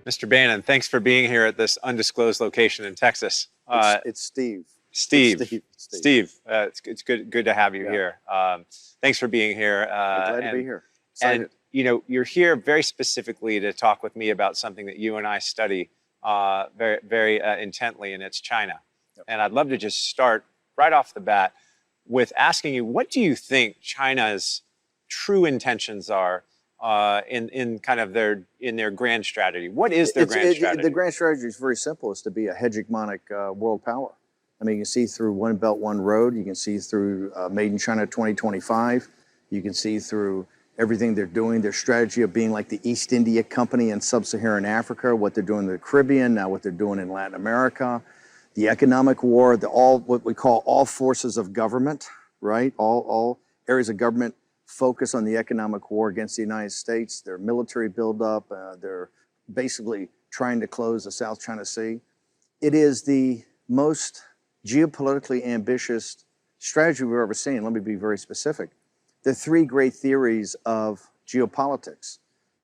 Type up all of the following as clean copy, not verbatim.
Mr. Bannon, thanks for being here at this undisclosed location in Texas. It's Steve. Steve. It's Steve. It's good to have you here. Thanks for being here. Glad to be here. Excited. And you're here very specifically to talk with me about something that you and I study very intently, and it's China. Yep. And I'd love to just start right off the bat with asking you, what do you think China's true intentions are in kind of their grand strategy? What is their grand strategy? The grand strategy is very simple. It's to be a hegemonic world power. I mean, you can see through One Belt, One Road. You can see through Made in China 2025. You can see through everything they're doing, their strategy of being like the East India Company in sub-Saharan Africa, what they're doing in the Caribbean, now what they're doing in Latin America, the economic war, what we call all forces of government, right? All areas of government focus on the economic war against the United States, their military buildup, they're basically trying to close the South China Sea. It is the most geopolitically ambitious strategy we've ever seen. Let me be very specific. The three great theories of geopolitics.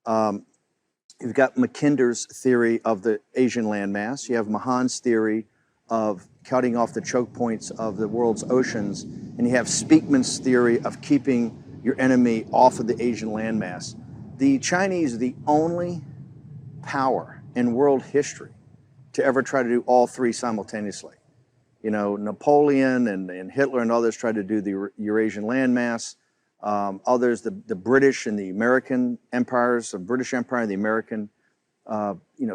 You've got Mackinder's theory of the Asian landmass. You have Mahan's theory of cutting off the choke points of the world's oceans. And you have Speakman's theory of keeping your enemy off of the Asian landmass. The Chinese are the only power in world history to ever try to do all three simultaneously. Napoleon and Hitler and others tried to do the Eurasian landmass. Others, the British and the American empires, the British Empire and the American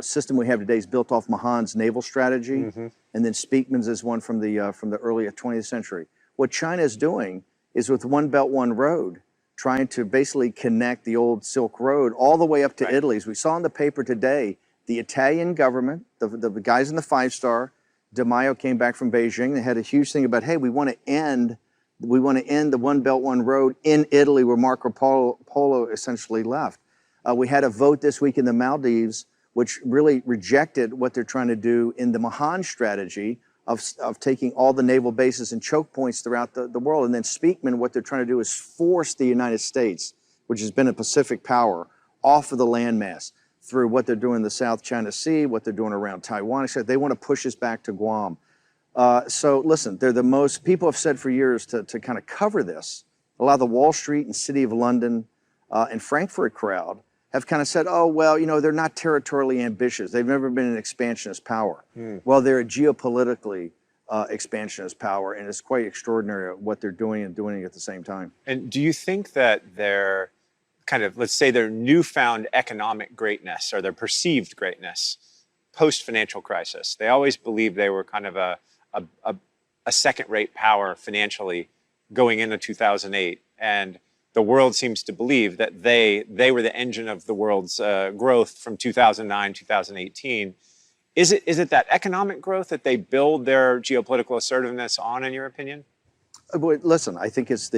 system we have today is built off Mahan's naval strategy, and then Speakman's is one from the early 20th century. What China is doing is with One Belt, One Road, trying to basically connect the old Silk Road all the way up to Italy. As we saw in the paper today, the Italian government, the guys in the five-star, De Maio came back from Beijing. They had a huge thing about, hey, we want to end the One Belt, One Road in Italy where Marco Polo essentially left. We had a vote this week in the Maldives which really rejected what they're trying to do in the Mahan strategy of taking all the naval bases and choke points throughout the world. And then Speakman, what they're trying to do is force the United States, which has been a Pacific power, off of the landmass through what they're doing in the South China Sea, what they're doing around Taiwan. They want to push us back to Guam. So listen, they're the most, people have said for years to kind of cover this. A lot of the Wall Street and City of London and Frankfurt crowd have kind of said, oh, well, they're not territorially ambitious. They've never been an expansionist power. Well, they're a geopolitically expansionist power, and it's quite extraordinary what they're doing and doing it at the same time. And do you think that their kind of, let's say, their newfound economic greatness or their perceived greatness post-financial crisis, they always believed they were kind of a second-rate power financially going into 2008, and the world seems to believe that they were the engine of the world's growth from 2009, 2018. Is it that economic growth that they build their geopolitical assertiveness on, in your opinion? Listen, I think it's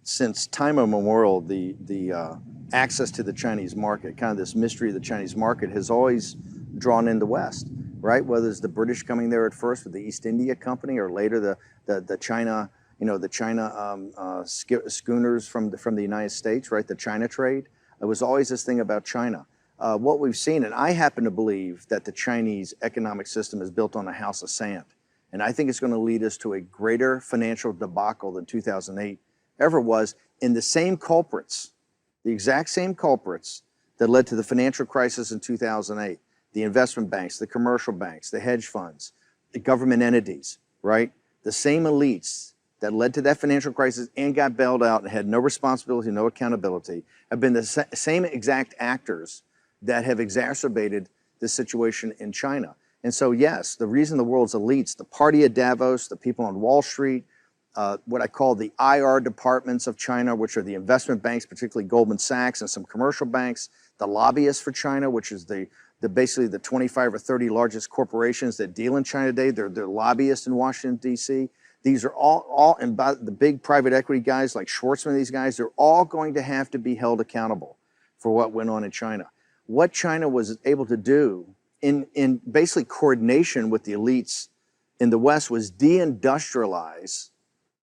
since time immemorial, the access to the Chinese market, kind of this mystery of the Chinese market, has always drawn in the West, right? Whether it's the British coming there at first with the East India Company, or later the China, schooners from the United States, right? The China trade. It was always this thing about China. What we've seen, and I happen to believe that the Chinese economic system is built on a house of sand. And I think it's going to lead us to a greater financial debacle than 2008 ever was, in the same culprits, the exact same culprits that led to the financial crisis in 2008. The investment banks, the commercial banks, the hedge funds, the government entities, right? The same elites that led to that financial crisis and got bailed out and had no responsibility, no accountability, have been the same exact actors that have exacerbated the situation in China. And so, yes, the reason the world's elites, the party at Davos, the people on Wall Street, what I call the IR departments of China, which are the investment banks, particularly Goldman Sachs and some commercial banks, the lobbyists for China, which is basically the 25 or 30 largest corporations that deal in China today. They're lobbyists in Washington, D.C. These are all, and by the big private equity guys like Schwartzman, these guys, they're all going to have to be held accountable for what went on in China. What China was able to do in basically coordination with the elites in the West was deindustrialize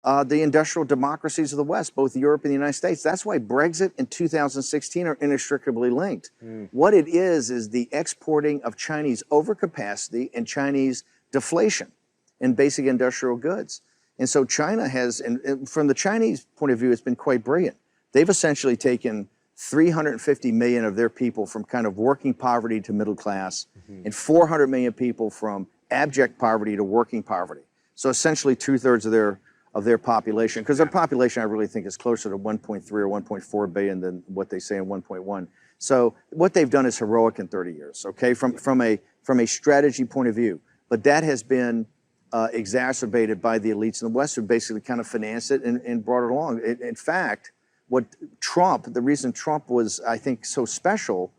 the industrial democracies of the West, both Europe and the United States. That's why Brexit and 2016 are inextricably linked. What it is the exporting of Chinese overcapacity and Chinese deflation in basic industrial goods. And so China has, and from the Chinese point of view, it's been quite brilliant. They've essentially taken 350 million of their people from kind of working poverty to middle class, and 400 million people from abject poverty to working poverty. So essentially 2/3 of their population, because their population I really think is closer to 1.3 or 1.4 billion than what they say in 1.1. So what they've done is heroic in 30 years, okay, from a strategy point of view. But that has been exacerbated by the elites in the West who basically kind of financed it and brought it along. In fact, the reason Trump was, I think, so special,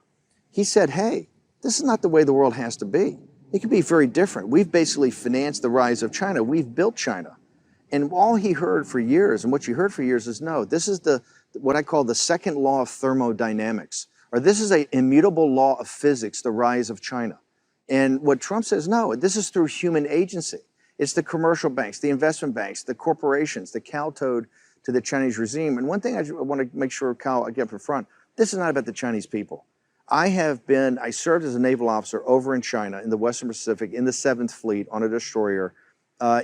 he said, hey, this is not the way the world has to be. It could be very different. We've basically financed the rise of China. We've built China. And all he heard for years, and what you heard for years is, no, this is what I call the second law of thermodynamics, or this is an immutable law of physics, the rise of China. And what Trump says, no, this is through human agency. It's the commercial banks, the investment banks, the corporations, the kowtowed to the Chinese regime. And one thing I want to make sure, Kyle, I get up in front, this is not about the Chinese people. I served as a naval officer over in China, in the Western Pacific, in the 7th Fleet on a destroyer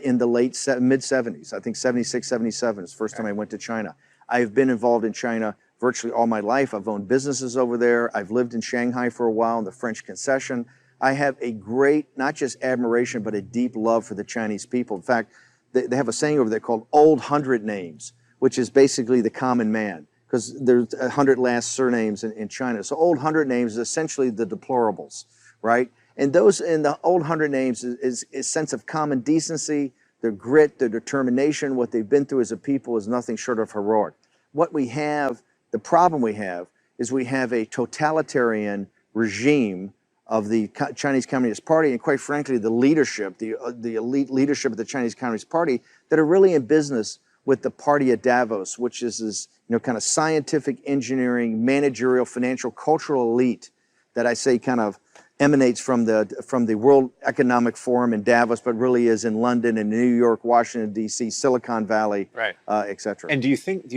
in the mid-70s. I think 76, 77 is the first time I went to China. I've been involved in China virtually all my life. I've owned businesses over there. I've lived in Shanghai for a while in the French concession. I have a great, not just admiration, but a deep love for the Chinese people. In fact, they have a saying over there called old 100 names, which is basically the common man, because there's 100 last surnames in China. So old 100 names is essentially the deplorables, right? And those in the old 100 names is a sense of common decency, their grit, their determination. What they've been through as a people is nothing short of heroic. What we have, the problem we have, is we have a totalitarian regime of the Chinese Communist Party, and quite frankly, the leadership, the elite leadership of the Chinese Communist Party, that are really in business with the party at Davos, which is this, kind of scientific, engineering, managerial, financial, cultural elite that I say kind of emanates from the World Economic Forum in Davos, but really is in London and New York, Washington, D.C., Silicon Valley, right, et cetera. And do you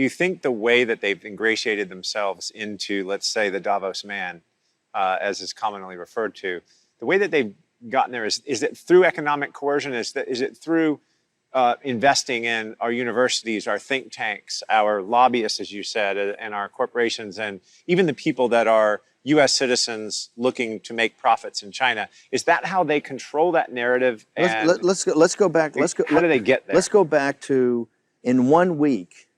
think the way that they've ingratiated themselves into, let's say, the Davos Man, as is commonly referred to, the way that they've gotten there is it through economic coercion? Is it through investing in our universities, our think tanks, our lobbyists, as you said, and our corporations, and even the people that are U.S. citizens looking to make profits in China? Is that how they control that narrative? Let's go back. How do they get there? Let's go back to, in 1 week,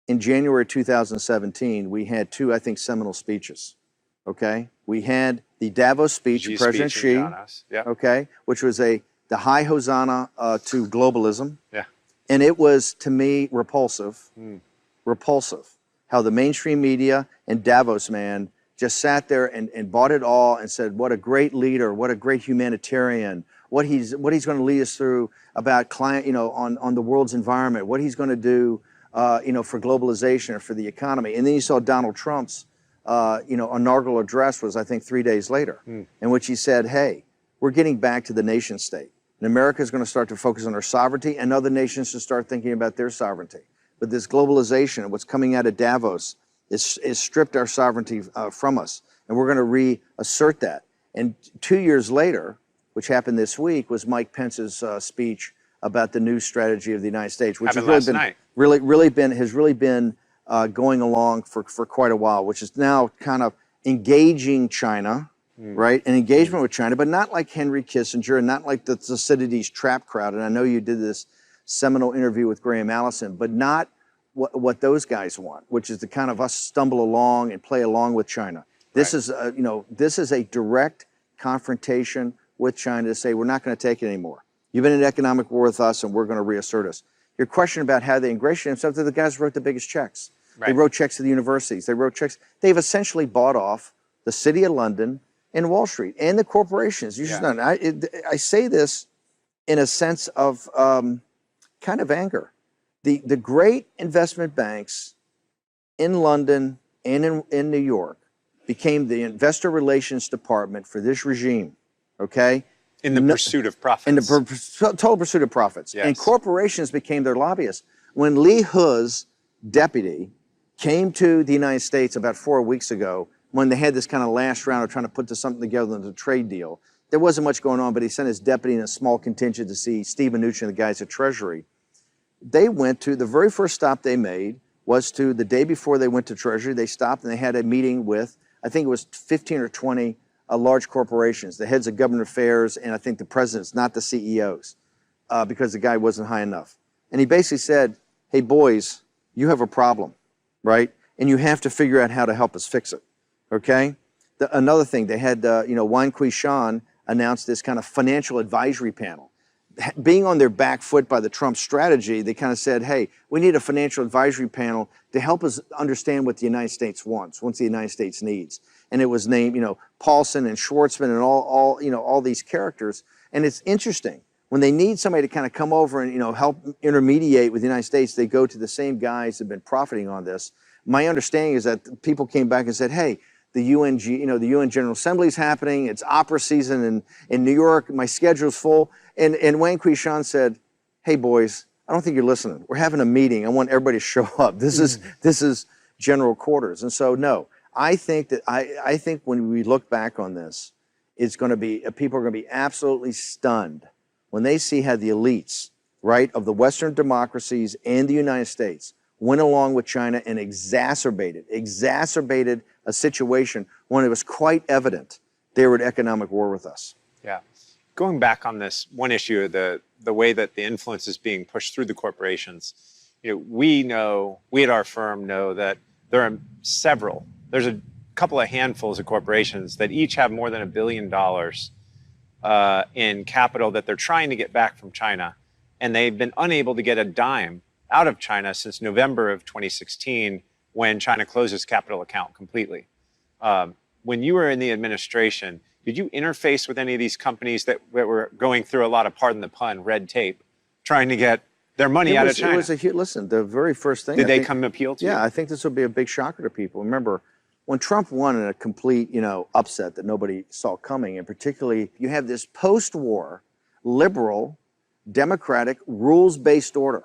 in January 2017, we had two, I think, seminal speeches. Okay, we had the Davos speech of President Xi. Yeah. Okay, which was the high hosanna to globalism. Yeah. And it was, to me, repulsive. Repulsive. How the mainstream media and Davos Man just sat there and bought it all and said, what a great leader, what a great humanitarian, what he's going to lead us through about climate, on the world's environment, what he's going to do, for globalization or for the economy. And then you saw Donald Trump's, inaugural address was, I think, 3 days later, in which he said, hey, we're getting back to the nation state. And America is going to start to focus on our sovereignty, and other nations should start thinking about their sovereignty. But this globalization and what's coming out of Davos is stripped our sovereignty from us, and we're going to reassert that. And 2 years later, which happened this week, was Mike Pence's speech about the new strategy of the United States, which has really been going along for quite a while, which is now kind of engaging China, right? An engagement with China, but not like Henry Kissinger and not like the Thucydides trap crowd. And I know you did this seminal interview with Graham Allison, but not what those guys want, which is to kind of us stumble along and play along with China. This is, this is a direct confrontation with China to say, we're not going to take it anymore. You've been in economic war with us, and we're going to reassert us. Your question about how they ingratiate themselves, they're the guys who wrote the biggest checks. Right. They wrote checks to the universities. They wrote checks. They've essentially bought off the City of London and Wall Street and the corporations. You should know. I say this in a sense of kind of anger. The great investment banks in London and in New York became the investor relations department for this regime, okay? In the pursuit of profits. In the total pursuit of profits. Yes. And corporations became their lobbyists. When Lee He's deputy came to the United States about 4 weeks ago, when they had this kind of last round of trying to put something together in a trade deal, there wasn't much going on, but he sent his deputy and a small contingent to see Steve Bannon and the guys at Treasury. They went to, the very first stop they made was to, the day before they went to Treasury, they stopped and they had a meeting with, I think it was 15 or 20 large corporations, the heads of government affairs, and I think the presidents, not the CEOs, because the guy wasn't high enough. And he basically said, hey, boys, you have a problem, right? And you have to figure out how to help us fix it, okay? Another thing, they had, Wang Qishan announced this kind of financial advisory panel. Being on their back foot by the Trump strategy, they kind of said, hey, we need a financial advisory panel to help us understand what the United States wants, what the United States needs. And it was named, Paulson and Schwartzman and all these characters. And it's interesting. When they need somebody to kind of come over and, help intermediate with the United States, they go to the same guys that have been profiting on this. My understanding is that people came back and said, hey, the UN General Assembly is happening. It's opera season in New York. My schedule's full. And Wang Qishan said, hey, boys, I don't think you're listening. We're having a meeting. I want everybody to show up. This is general quarters. And so, no, I think when we look back on this, it's going to be, people are going to be absolutely stunned when they see how the elites, right, of the Western democracies and the United States went along with China and exacerbated a situation when it was quite evident they were at economic war with us. Yeah. Going back on this one issue, the way that the influence is being pushed through the corporations, we at our firm know that there are there's a couple of handfuls of corporations that each have more than $1 billion in capital that they're trying to get back from China. And they've been unable to get a dime out of China since November of 2016, when China closed its capital account completely. When you were in the administration, did you interface with any of these companies that were going through a lot of, pardon the pun, red tape, trying to get their money out of China? Listen, the very first thing. Did they come appeal to you? Yeah, I think this will be a big shocker to people. Remember, when Trump won in a complete, upset that nobody saw coming, and particularly you have this post-war, liberal, democratic, rules-based order,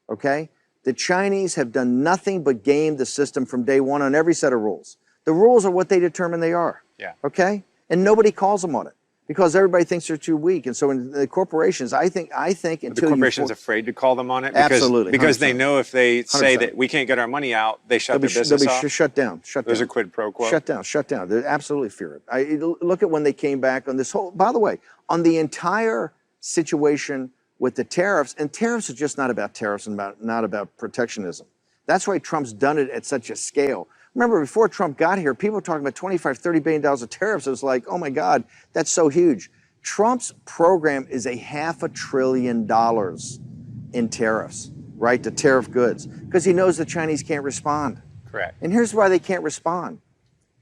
okay? The Chinese have done nothing but game the system from day one on every set of rules. The rules are what they determine they are, okay? And nobody calls them on it because everybody thinks they're too weak. And so in the corporations, I think until the corporation's afraid to call them on it? Absolutely. Because 100%. They know if they say 100%. that we can't get our money out, they shut their business off? They'll be shut down. There's a quid pro quo? Shut down. They absolutely fear it. Look at when they came back on this whole, by the way, on the entire situation with the tariffs, and tariffs are just not about tariffs and not about protectionism. That's why Trump's done it at such a scale. Remember, before Trump got here, people were talking about $25, $30 billion of tariffs. It was like, oh my God, that's so huge. Trump's program is $500 billion in tariffs, right, to tariff goods, because he knows the Chinese can't respond. Correct. And here's why they can't respond.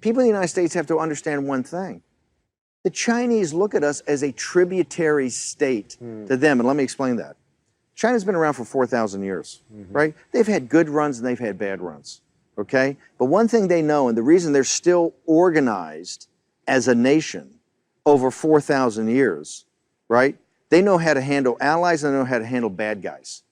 People in the United States have to understand one thing. The Chinese look at us as a tributary state to them, and let me explain that. China's been around for 4,000 years, right? They've had good runs and they've had bad runs, okay? But one thing they know, and the reason they're still organized as a nation over 4,000 years, right? They know how to handle allies and they know how to handle bad guys,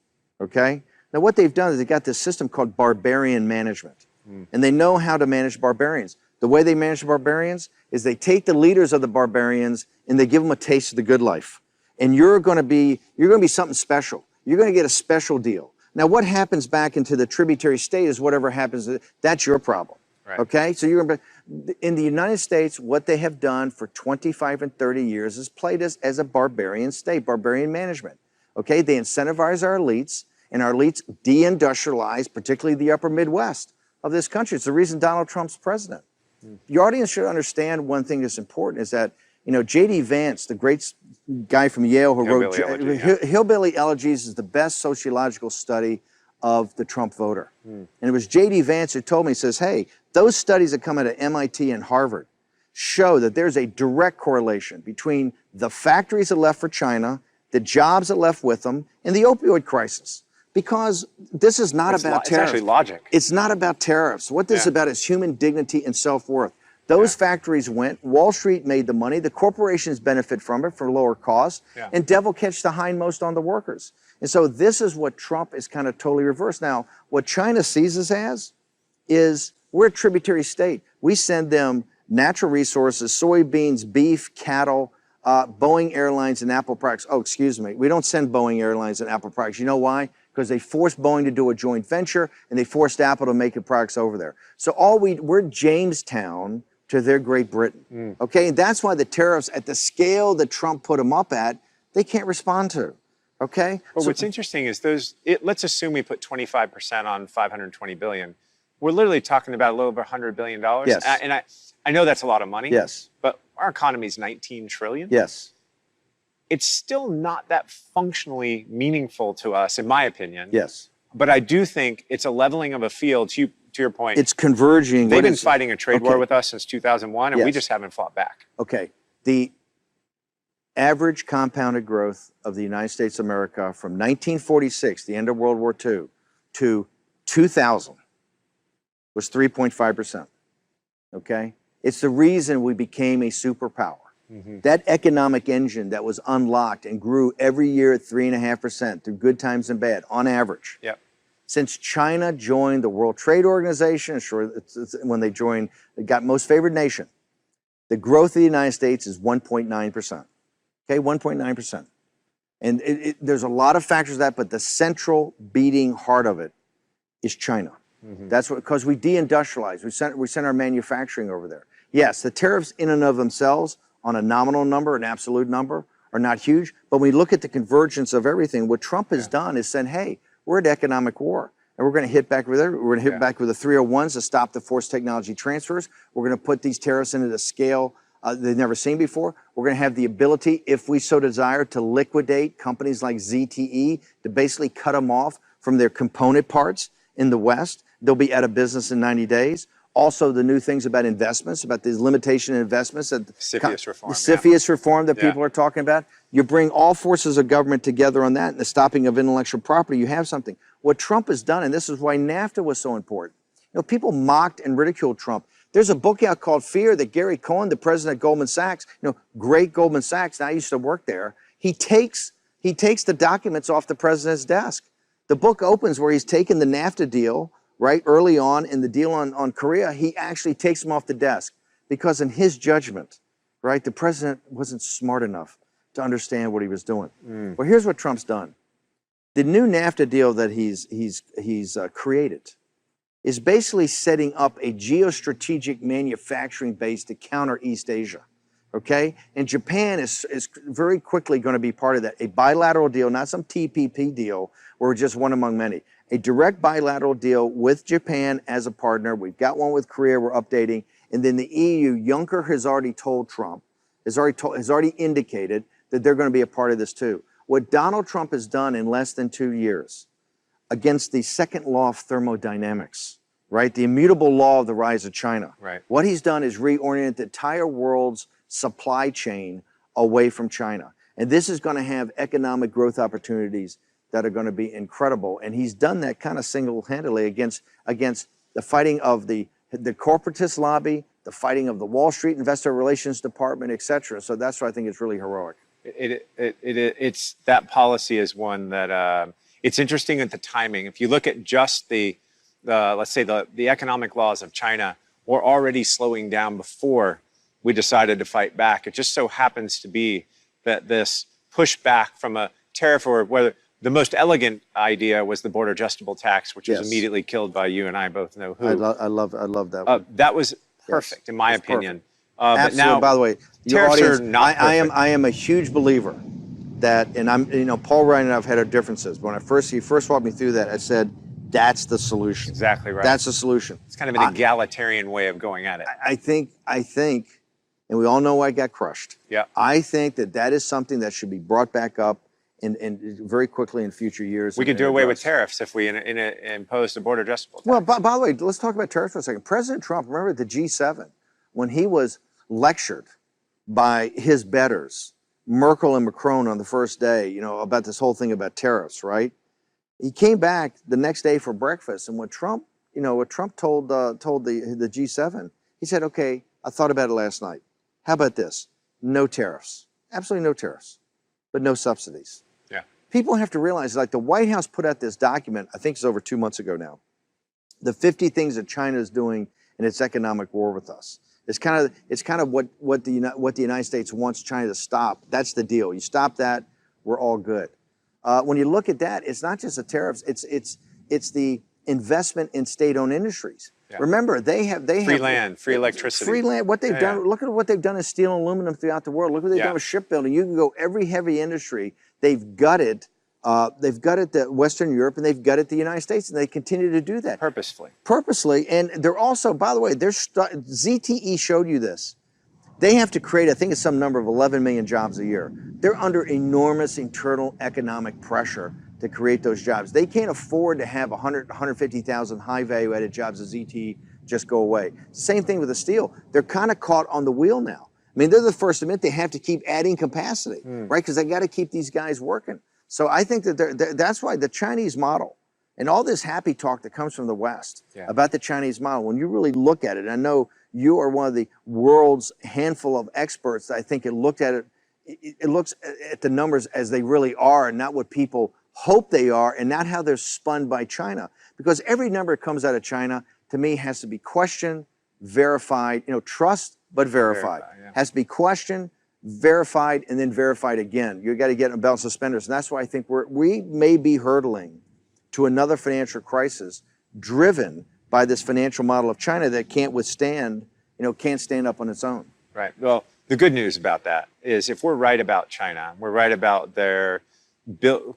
okay? Now what they've done is they've got this system called barbarian management, and they know how to manage barbarians. The way they manage the barbarians is they take the leaders of the barbarians and they give them a taste of the good life. And you're going to be something special. You're going to get a special deal. Now, what happens back into the tributary state is whatever happens. That's your problem. Right. Okay? So you're going to, in the United States, what they have done for 25 and 30 years is played as a barbarian state, barbarian management. Okay? They incentivize our elites, and our elites deindustrialize, particularly the upper Midwest of this country. It's the reason Donald Trump's president. Your audience should understand one thing that's important is that, J.D. Vance, the great guy from Yale who wrote Hillbilly Elegies, is the best sociological study of the Trump voter. And it was J.D. Vance who told me, he says, hey, those studies that come out of MIT and Harvard show that there's a direct correlation between the factories that left for China, the jobs that left with them, and the opioid crisis. Because this is not about tariffs. It's actually logic. It's not about tariffs. What this is about is human dignity and self-worth. Those factories went, Wall Street made the money, the corporations benefit from it for lower costs, and devil catch the hindmost on the workers. And so this is what Trump is kind of totally reversed. Now, what China sees us as is we're a tributary state. We send them natural resources, soybeans, beef, cattle, Boeing Airlines and Apple products. Oh, excuse me. We don't send Boeing Airlines and Apple products. You know why? Because they forced Boeing to do a joint venture and they forced Apple to make the products over there. So we're Jamestown to their Great Britain. Okay, and that's why the tariffs at the scale that Trump put them up at, they can't respond to. Okay. Well, what's interesting is let's assume we put 25% on 520 billion. We're literally talking about a little over $100 billion. Yes. And I know that's a lot of money. Yes. But our economy is 19 trillion. Yes. It's still not that functionally meaningful to us, in my opinion. Yes. But I do think it's a leveling of a field, to your point. It's converging. They've been fighting a trade war with us since 2001, and we Yes. just haven't fought back. Okay. The average compounded growth of the United States of America from 1946, the end of World War II, to 2000 was 3.5%. Okay? It's the reason we became a superpower. That economic engine that was unlocked and grew every year at 3.5% through good times and bad, on average. Yep. Since China joined the World Trade Organization, when they joined, they got most favored nation, the growth of the United States is 1.9%. Okay, 1.9%. And there's a lot of factors to that, but the central beating heart of it is China. That's because we deindustrialized. We sent our manufacturing over there. Yes, the tariffs in and of themselves on a nominal number, an absolute number, are not huge. But when we look at the convergence of everything, what Trump has done is said, hey, we're at economic war. And we're going to hit back with it. We're going to hit back with the 301s to stop the forced technology transfers. We're going to put these tariffs into the scale they've never seen before. We're going to have the ability, if we so desire, to liquidate companies like ZTE, to basically cut them off from their component parts in the West. They'll be out of business in 90 days. Also, the new things about investments, about these limitation in investments. CFIUS reform. The CFIUS reform that people are talking about. You bring all forces of government together on that and the stopping of intellectual property, you have something. What Trump has done, and this is why NAFTA was so important. You know, people mocked and ridiculed Trump. There's a book out called Fear that Gary Cohn, the president of Goldman Sachs, great Goldman Sachs, and I used to work there, he takes the documents off the president's desk. The book opens where he's taken the NAFTA deal, right, early on in the deal on Korea, he actually takes them off the desk because in his judgment, right, the president wasn't smart enough to understand what he was doing. Well, here's what Trump's done. The new NAFTA deal that he's created is basically setting up a geostrategic manufacturing base to counter East Asia, okay? And Japan is very quickly going to be part of that. A bilateral deal, not some TPP deal where we're just one among many. A direct bilateral deal with Japan as a partner. We've got one with Korea we're updating. And then the EU, Juncker has already told Trump, has already indicated that they're going to be a part of this too. What Donald Trump has done in less than 2 years against the second law of thermodynamics, right? The immutable law of the rise of China. Right. What he's done is reorient the entire world's supply chain away from China. And this is going to have economic growth opportunities that are going to be incredible. And he's done that kind of single-handedly against the fighting of the corporatist lobby, the fighting of the Wall Street Investor Relations Department, et cetera. So that's why I think it's really heroic. It's that policy is one that it's interesting at the timing. If you look at just let's say the economic laws of China were already slowing down before we decided to fight back. It just so happens to be that this pushback from a tariff, or whether the most elegant idea was the border adjustable tax, which was immediately killed by you and I both know who. I love that one. That was perfect, in my opinion. Absolutely. But now, by the way, your tariffs audience, are not perfect. I am a huge believer that, and Paul Ryan and I have had our differences. When he first walked me through that, I said, that's the solution. Exactly right. That's the solution. It's kind of an egalitarian way of going at it. I think, and we all know why it got crushed. Yeah. I think that is something that should be brought back up and very quickly in future years. We could do away with tariffs if we imposed a border adjustable tax. Well, by the way, let's talk about tariffs for a second. President Trump, remember at the G7, when he was lectured by his betters, Merkel and Macron on the first day, about this whole thing about tariffs, right? He came back the next day for breakfast, and what Trump told the G7, he said, okay, I thought about it last night. How about this? No tariffs. Absolutely no tariffs, but no subsidies. Yeah. People have to realize, like the White House put out this document, I think it's over 2 months ago now, the 50 things that China is doing in its economic war with us. It's kind of what the United States wants China to stop. That's the deal. You stop that, we're all good. When you look at that, it's not just the tariffs. It's the investment in state-owned industries. Yeah. Remember, they have free land, free electricity, free land. What they've done. Look at what they've done in steel and aluminum throughout the world. Look what they've done with shipbuilding. You can go every heavy industry. They've gutted. They've gutted the Western Europe and they've gutted the United States, and they continue to do that purposely. And they're also, by the way, ZTE showed you this. They have to create, I think it's some number of 11 million jobs a year. They're under enormous internal economic pressure to create those jobs. They can't afford to have 150,000 high value added jobs at ZTE just go away. Same thing with the steel. They're kind of caught on the wheel now. I mean, they're the first to admit they have to keep adding capacity, right? Because they got to keep these guys working. So I think that that's why the Chinese model and all this happy talk that comes from the West about the Chinese model, when you really look at it, I know you are one of the world's handful of experts. I think it looks at the numbers as they really are and not what people hope they are and not how they're spun by China. Because every number that comes out of China, to me, has to be questioned, verified, trust, but verified. Has to be questioned, verified, and then verified again. You got to get a belt and suspenders. And that's why I think we may be hurtling to another financial crisis driven by this financial model of China that can't withstand, can't stand up on its own. Right. Well, the good news about that is if we're right about China, we're right about their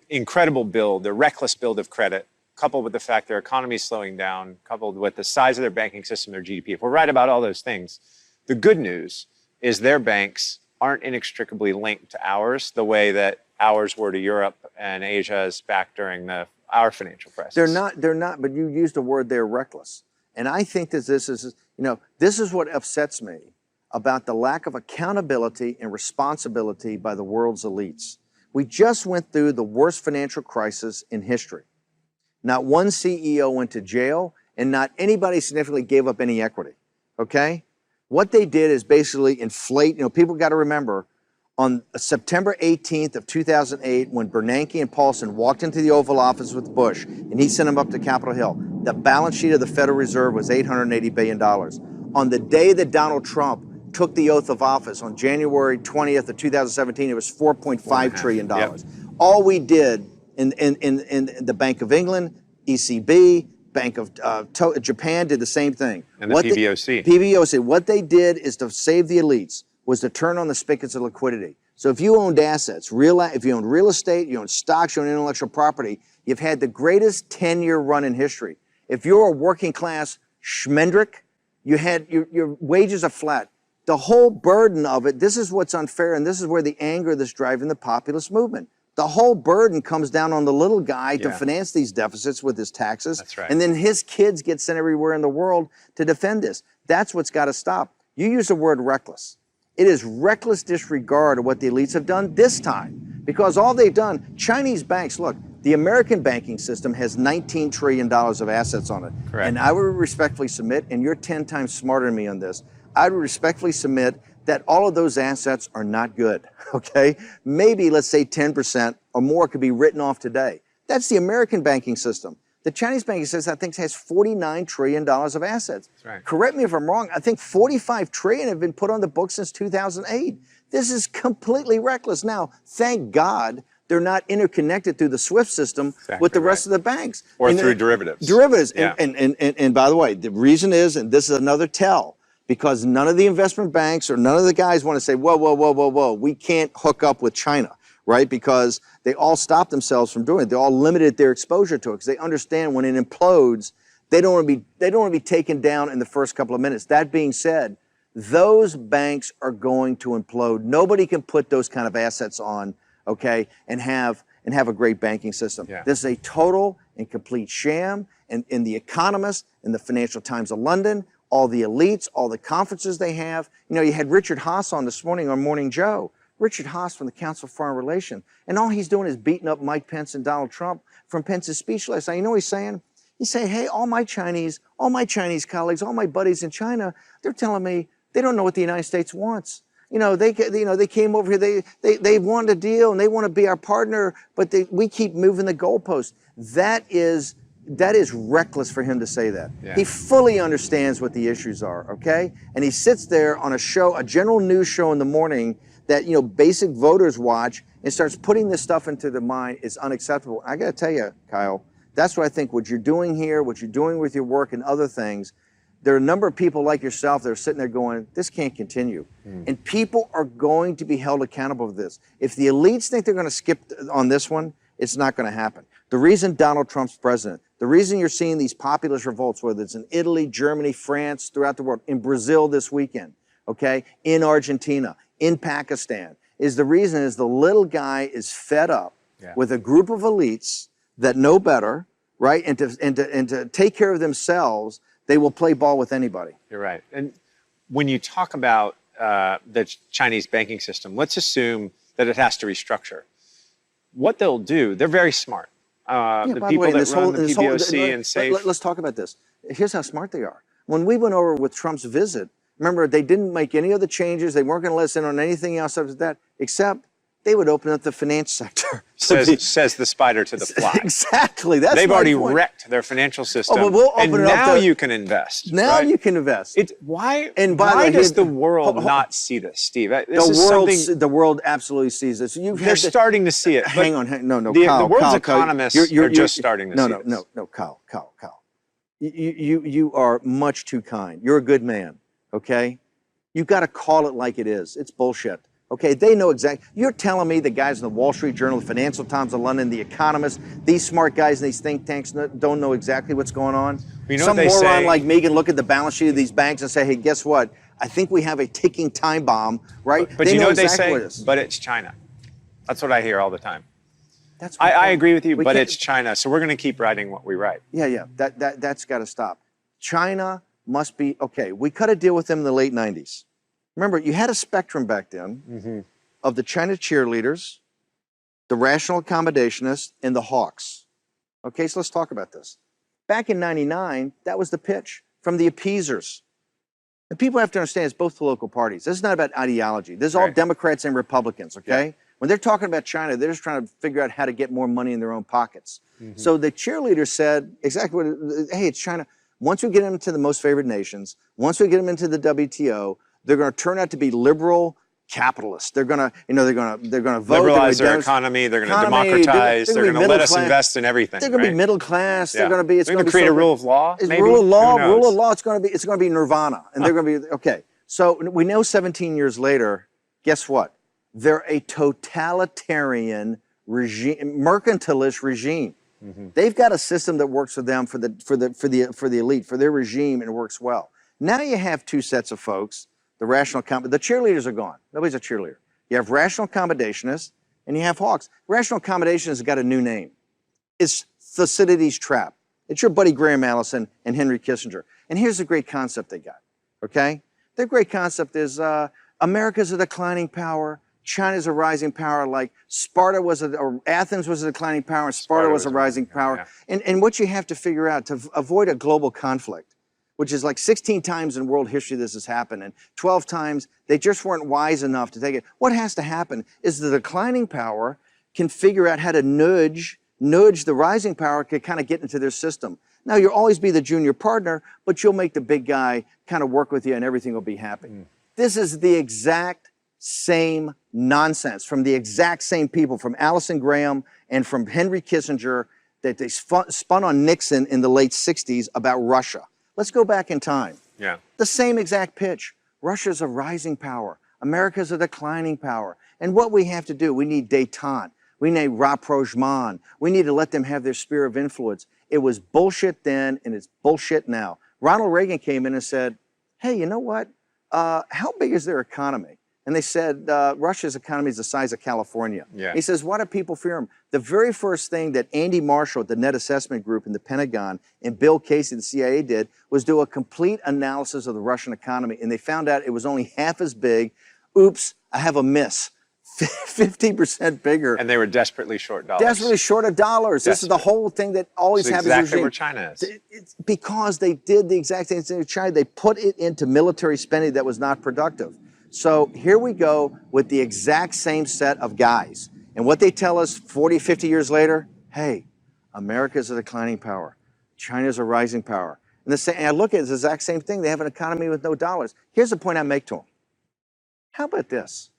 incredible build, their reckless build of credit, coupled with the fact their economy is slowing down, coupled with the size of their banking system, their GDP. If we're right about all those things, the good news is their banks aren't inextricably linked to ours the way that ours were to Europe and Asia's back during our financial crisis. They're not, but you used the word they're reckless. And I think that this is what upsets me about the lack of accountability and responsibility by the world's elites. We just went through the worst financial crisis in history. Not one CEO went to jail and not anybody significantly gave up any equity, okay? What they did is basically inflate, people got to remember, on September 18th of 2008, when Bernanke and Paulson walked into the Oval Office with Bush, and he sent them up to Capitol Hill, the balance sheet of the Federal Reserve was $880 billion. On the day that Donald Trump took the oath of office, on January 20th of 2017, it was $4.5 trillion. Yep. All we did in the Bank of England, ECB, Bank of Japan did the same thing. And the PBOC. PBOC. What they did is to save the elites, was to turn on the spigots of liquidity. So if you owned assets, if you owned real estate, you owned stocks, you owned intellectual property, you've had the greatest 10-year run in history. If you're a working class schmendrick, your wages are flat. The whole burden of it, this is what's unfair, and this is where the anger that's driving the populist movement. The whole burden comes down on the little guy to finance these deficits with his taxes. That's right. And then his kids get sent everywhere in the world to defend this. That's what's got to stop. You use the word reckless. It is reckless disregard of what the elites have done this time. Because all they've done, Chinese banks, look, the American banking system has $19 trillion of assets on it. Correct. And I would respectfully submit, and you're 10 times smarter than me on this, I would respectfully submit that all of those assets are not good, okay? Maybe, let's say 10% or more could be written off today. That's the American banking system. The Chinese banking system, I think, has $49 trillion of assets. That's right. Correct me if I'm wrong, I think 45 trillion have been put on the books since 2008. This is completely reckless. Now, thank God they're not interconnected through the SWIFT system with the rest of the banks. Or through derivatives. Derivatives. Yeah. And by the way, the reason is, and this is another tell, because none of the investment banks or none of the guys want to say, whoa, we can't hook up with China, right? Because they all stopped themselves from doing it. They all limited their exposure to it because they understand when it implodes, they don't want to be taken down in the first couple of minutes. That being said, those banks are going to implode. Nobody can put those kind of assets on, okay, and have a great banking system. Yeah. This is a total and complete sham. And in The Economist, in the Financial Times of London, all the elites, all the conferences they have. You had Richard Haas on this morning on Morning Joe. Richard Haas from the Council of Foreign Relations. And all he's doing is beating up Mike Pence and Donald Trump from Pence's speech last night. You know what he's saying? He's saying, hey, all my Chinese colleagues, all my buddies in China, they're telling me They don't know what the United States wants. They came over here, they want a deal and they want to be our partner, but we keep moving the goalposts. That is reckless for him to say that. Yeah. He fully understands what the issues are, okay? And he sits there on a general news show in the morning that, basic voters watch and starts putting this stuff into their mind is unacceptable. I got to tell you, Kyle, that's what I think what you're doing here, what you're doing with your work and other things. There are a number of people like yourself that are sitting there going, this can't continue. And people are going to be held accountable for this. If the elites think they're going to skip on this one, it's not going to happen. The reason Donald Trump's president, the reason you're seeing these populist revolts, whether it's in Italy, Germany, France, throughout the world, in Brazil this weekend, okay, in Argentina, in Pakistan, is the reason is the little guy is fed up with a group of elites that know better, right? And to take care of themselves, they will play ball with anybody. You're right. And when you talk about the Chinese banking system, let's assume that it has to restructure. What they'll do, they're very smart. The people that run the PBOC and SAFE. Let's talk about this. Here's how smart they are. When we went over with Trump's visit, remember, they didn't make any of the changes. They weren't going to let us in on anything else after that, except they would open up the finance sector. Says the spider to the fly. Exactly. They've already wrecked their financial system. But we'll open and it now up you can invest. Now you can invest. Why does the world not see this, Steve? The world absolutely sees this. They're starting to see it. Hang on. No, Kyle. The world's Kyle, economists are just starting to see this. No, Kyle. You are much too kind. You're a good man, okay? You've got to call it like it is. It's bullshit. Okay, they know exactly. You're telling me the guys in the Wall Street Journal, the Financial Times of London, the Economist, these smart guys in these think tanks don't know exactly what's going on? Some moron like me can look at the balance sheet of these banks and say, hey, guess what? I think we have a ticking time bomb, right? But you know what they say? But it's China. That's what I hear all the time. I agree with you, but it's China. So we're going to keep writing what we write. Yeah. That's got to stop. China must be, okay, we cut a deal with them in the late 90s. Remember, you had a spectrum back then of the China cheerleaders, the rational accommodationists, and the hawks. Okay, so let's talk about this. Back in '99, that was the pitch from the appeasers. And people have to understand it's both political parties. This is not about ideology. This is all Democrats and Republicans, okay? Yeah. When they're talking about China, they're just trying to figure out how to get more money in their own pockets. So the cheerleaders said exactly what, hey, it's China. Once we get them into the most favored nations, once we get them into the WTO, they're going to turn out to be liberal capitalists. They're going to, they're going to vote. Liberalize their economy. They're going to democratize. They're going to let us invest in everything. They're going to be middle class. They're going to be. It's going to create a rule of law. Maybe? Rule of law. It's going to be nirvana, and they're going to be okay. So we know 17 years later. Guess what? They're a totalitarian regime, mercantilist regime. They've got a system that works for them, for the elite, for their regime, and it works well. Now you have two sets of folks. The cheerleaders are gone. Nobody's a cheerleader. You have rational accommodationists and you have hawks. Rational accommodationist has got a new name. It's Thucydides' trap. It's your buddy Graham Allison and Henry Kissinger. And here's the great concept they got, okay? Their great concept is America's a declining power. China's a rising power, like Athens was a declining power and Sparta was a rising power. Yeah. And what you have to figure out to avoid a global conflict, which is like 16 times in world history this has happened, and 12 times they just weren't wise enough to take it. What has to happen is the declining power can figure out how to nudge the rising power to kind of get into their system. Now, you'll always be the junior partner, but you'll make the big guy kind of work with you and everything will be happy. This is the exact same nonsense from the exact same people, from Allison Graham and from Henry Kissinger, that they spun on Nixon in the late 60s about Russia. Let's go back in time. Yeah. The same exact pitch. Russia's a rising power. America's a declining power. And what we have to do, we need détente. We need rapprochement. We need to let them have their sphere of influence. It was bullshit then, and it's bullshit now. Ronald Reagan came in and said, hey, you know what? How big is their economy? And they said, Russia's economy is the size of California. Yeah. He says, why do people fear him? The very first thing that Andy Marshall at the Net Assessment Group in the Pentagon and Bill Casey, the CIA, did was do a complete analysis of the Russian economy. And they found out it was only half as big. Oops, I have a miss. 50% bigger. And they were desperately short dollars. Desperately short of dollars. This is the whole thing that always happens. Exactly where China is. It's because they did the exact same thing with China. They put it into military spending that was not productive. So here we go with the exact same set of guys. And what they tell us 40, 50 years later, hey, America's a declining power. China's a rising power. And I look at it, it's the exact same thing. They have an economy with no dollars. Here's the point I make to them. How about this?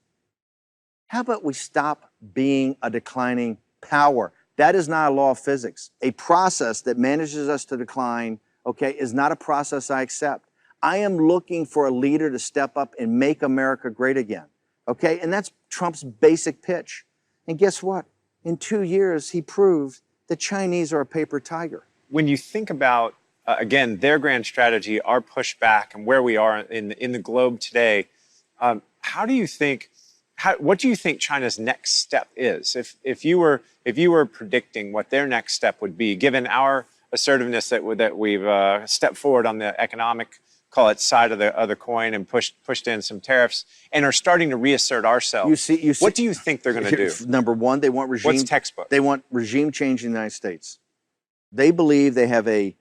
How about we stop being a declining power? That is not a law of physics. A process that manages us to decline, okay, is not a process I accept. I am looking for a leader to step up and make America great again, okay? And that's Trump's basic pitch. And guess what? In 2 years, he proved the Chinese are a paper tiger. When you think about, again, their grand strategy, our pushback, and where we are in the globe today, what do you think China's next step is? If you were predicting what their next step would be, given our assertiveness that we've stepped forward on the economic, call it, side of the coin and pushed in some tariffs and are starting to reassert ourselves. You see, what do you think they're going to do? Number one, they want regime. What's textbook? They want regime change in the United States. They believe they have a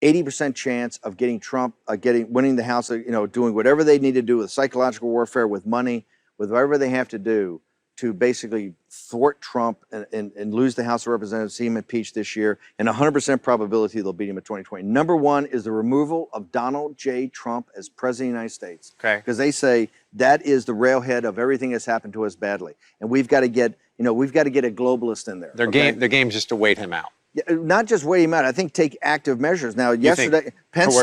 80% chance of getting Trump, winning the House, doing whatever they need to do with psychological warfare, with money, with whatever they have to do to basically thwart Trump and lose the House of Representatives, see him impeached this year, and 100% probability they'll beat him in 2020. Number one is the removal of Donald J. Trump as President of the United States. Okay. Because they say that is the railhead of everything that's happened to us badly. And we've got to get a globalist in there. Their game's just to wait him out. Not just wait him out. I think take active measures. Now, yesterday, Pence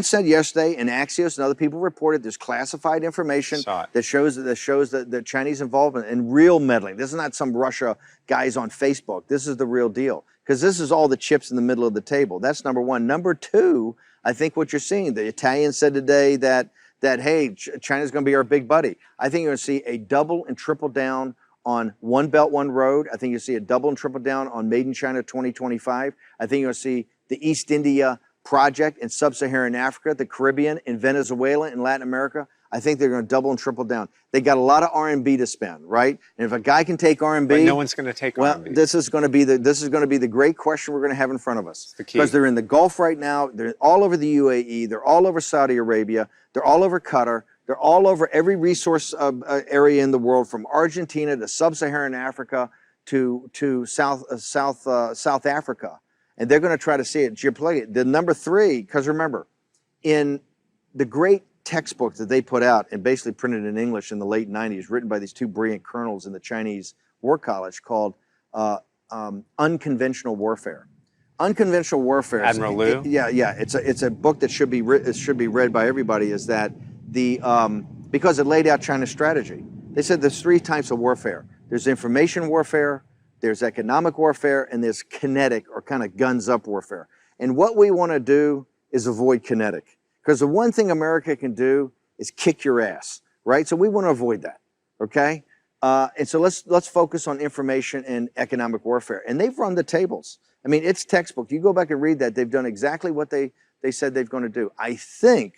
said yesterday, and Axios and other people reported there's classified information that shows the Chinese involvement and real meddling. This is not some Russia guys on Facebook. This is the real deal, because this is all the chips in the middle of the table. That's number one. Number two, I think what you're seeing, the Italians said today that hey, China's going to be our big buddy. I think you're going to see a double and triple down on One Belt, One Road. I think you'll see a double and triple down on Made in China 2025. I think you'll see the East India Project in Sub-Saharan Africa, the Caribbean, in Venezuela, in Latin America. I think they're going to double and triple down. They got a lot of R&B to spend, right? And if a guy can take R&B, but no one's going to take R&B. Well, this is going to be the great question we're going to have in front of us. Because they're in the Gulf right now. They're all over the UAE. They're all over Saudi Arabia. They're all over Qatar. They're all over every resource area in the world, from Argentina to Sub-Saharan Africa to South Africa. And they're going to try to see it geopolitically. The number three, because remember, in the great textbook that they put out and basically printed in English in the late 90s, written by these two brilliant colonels in the Chinese War College, called Unconventional Warfare. Unconventional Warfare. Admiral Liu? It's a book that should be read by everybody. Is that because it laid out China's strategy. They said there's three types of warfare. There's information warfare, there's economic warfare, and there's kinetic, or kind of guns up warfare. And what we want to do is avoid kinetic. Because the one thing America can do is kick your ass, right? So we want to avoid that, okay? And so let's focus on information and economic warfare. And they've run the tables. I mean, it's textbook. You go back and read that. They've done exactly what they said they're going to do. I think,